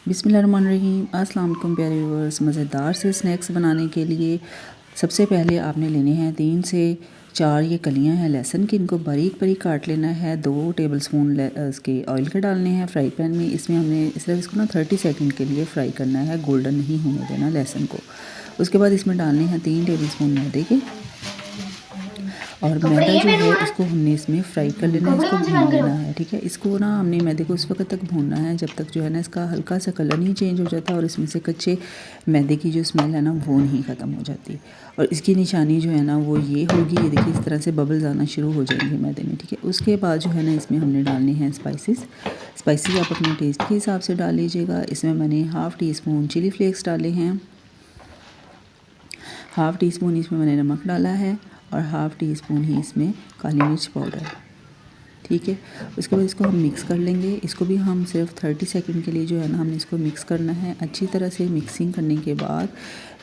बिस्मिल्लाहिर्रहमानिर्रहीम। अस्सलाम वालेकुम प्यारे व्यूअर्स। मज़ेदार से स्नैक्स बनाने के लिए सबसे पहले आपने लेने हैं 3 से 4 ये कलियां हैं लहसुन की। इनको बारीक बारीक काट लेना है। 2 टेबलस्पून इसके ऑयल के डालने हैं फ्राई पैन में। इसमें हमने सिर्फ इसको ना 30 सेकंड के लिए फ्राई करना है, गोल्डन नहीं होने देना लहसुन को। उसके बाद इसमें डालने हैं 3 टेबलस्पून मैदे के, और मैदा जो है उसको हमने इसमें फ्राई कर लेना है, इसको भून लेना है। ठीक है, इसको ना हमने मैदे को उस वक्त तक भूनना है जब तक जो है ना इसका हल्का सा कलर नहीं चेंज हो जाता और इसमें से कच्चे मैदे की जो स्मेल है ना वो नहीं ख़त्म हो जाती। और इसकी निशानी जो है ना वो ये होगी, ये देखिए इस तरह से बबल्स आना शुरू हो जाएंगे मैदे में। ठीक है, उसके बाद जो है ना इसमें हमने डालने हैं स्पाइसेस आप अपने टेस्ट के हिसाब से डाल लीजिएगा। इसमें मैंने half teaspoon chilli flakes डाले हैं, हाफ़ टी स्पून इसमें मैंने नमक डाला है, और हाफ़ टी स्पून ही इसमें काली मिर्च पाउडर। ठीक है, उसके बाद इसको हम मिक्स कर लेंगे। इसको भी हम सिर्फ 30 सेकंड के लिए जो है ना हमने इसको मिक्स करना है। अच्छी तरह से मिक्सिंग करने के बाद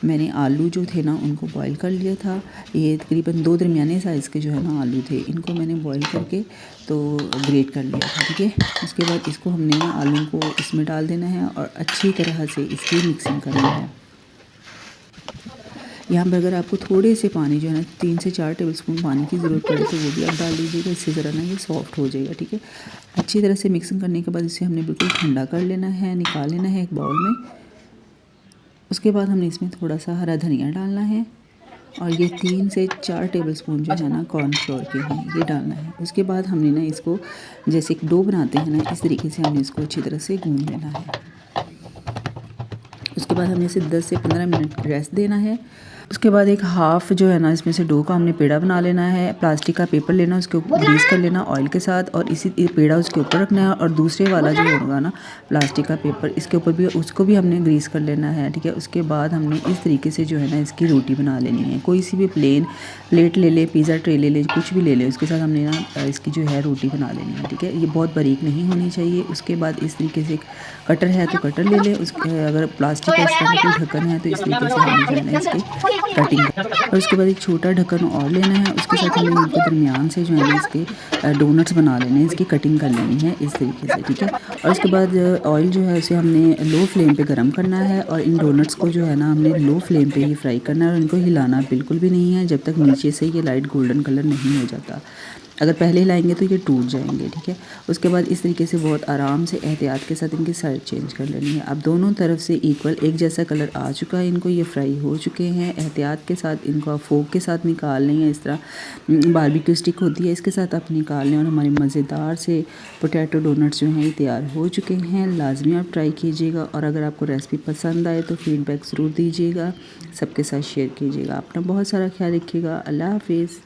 मैंने आलू जो थे ना उनको बॉईल कर लिया था। ये तकरीबन 2 दरमियाने साइज़ के जो है ना आलू थे, इनको मैंने बॉईल करके तो ग्रेट कर लिया था। ठीक है, उसके बाद इसको हमने आलू को इसमें डाल देना है और अच्छी तरह से इसकी मिक्सिंग करनी है। यहाँ पर अगर आपको थोड़े से पानी जो है ना 3 से 4 टेबलस्पून पानी की ज़रूरत पड़े तो वो भी आप डाल दीजिएगा, इससे ज़रा ना ये सॉफ्ट हो जाएगा। ठीक है, अच्छी तरह से मिक्सिंग करने के बाद इसे हमने बिल्कुल ठंडा कर लेना है, निकाल लेना है एक बाउल में। उसके बाद हमने इसमें थोड़ा सा हरा धनिया डालना है, और ये 3 से 4 टेबलस्पून जो है ना कॉर्नफ्लोर के हैं ये डालना है। उसके बाद हमने ना इसको जैसे एक डो बनाते हैं ना इस तरीके से हमने इसको अच्छी तरह से गूँध लेना है। उसके बाद हमें इसे 10 से 15 मिनट रेस्ट देना है। उसके बाद एक हाफ़ जो है ना इसमें से डो का हमने पेड़ा बना लेना है। प्लास्टिक का पेपर लेना, उसके ऊपर ग्रीस कर लेना ऑयल के साथ, और इसी पेड़ा उसके ऊपर रखना है, और दूसरे वाला जो होगा ना प्लास्टिक का पेपर इसके ऊपर भी उसको भी हमने ग्रीस कर लेना है। ठीक है, उसके बाद हमने इस तरीके से जो है ना इसकी रोटी बना लेनी है। कोई सी भी प्लेन प्लेट ले ले, पिज़्ज़ा ट्रे ले ले, कुछ भी ले ले, उसके साथ हमने ना इसकी जो है रोटी बना लेनी है। ठीक है, ये बहुत बारीक नहीं होनी चाहिए। उसके बाद इस तरीके से कटर है तो कटर ले ले, उसके अगर प्लास्टिक का इस तरह का कोई ढक्कन है तो इस तरीके से हमें जो है ना इसकी कटिंग। और उसके बाद एक छोटा ढक्कन और लेना है, उसके साथ हमें इनको दरमियान से जो है ना इसके डोनट्स बना लेने हैं, इसकी कटिंग कर लेनी है इस तरीके से। ठीक है, और उसके बाद ऑयल जो है उसे हमने लो फ्लेम पे गरम करना है, और इन डोनट्स को जो है ना हमने लो फ्लेम पे ही फ्राई करना है, और इनको हिलाना बिल्कुल भी नहीं है जब तक नीचे से ये लाइट गोल्डन कलर नहीं हो जाता। अगर पहले हिलाएंगे तो ये टूट जाएंगे। ठीक है, उसके बाद इस तरीके से बहुत आराम से एहतियात के साथ इनकी साइड चेंज कर लेनी है। अब दोनों तरफ से इक्वल एक जैसा कलर आ चुका है, इनको ये फ्राई हो चुके हैं। एहतियात के साथ इनको आप फोक के साथ निकाल लें, या इस तरह बारबेक्यू स्टिक होती है इसके साथ आप निकाल लें, और हमारे मज़ेदार से पोटैटो डोनट्स जो हैं ये तैयार हो चुके हैं। लाजमी आप ट्राई कीजिएगा, और अगर आपको रेसिपी पसंद आए तो फीडबैक ज़रूर दीजिएगा, सबके साथ शेयर कीजिएगा। अपना बहुत सारा ख्याल रखिएगा। अल्लाह हाफिज़।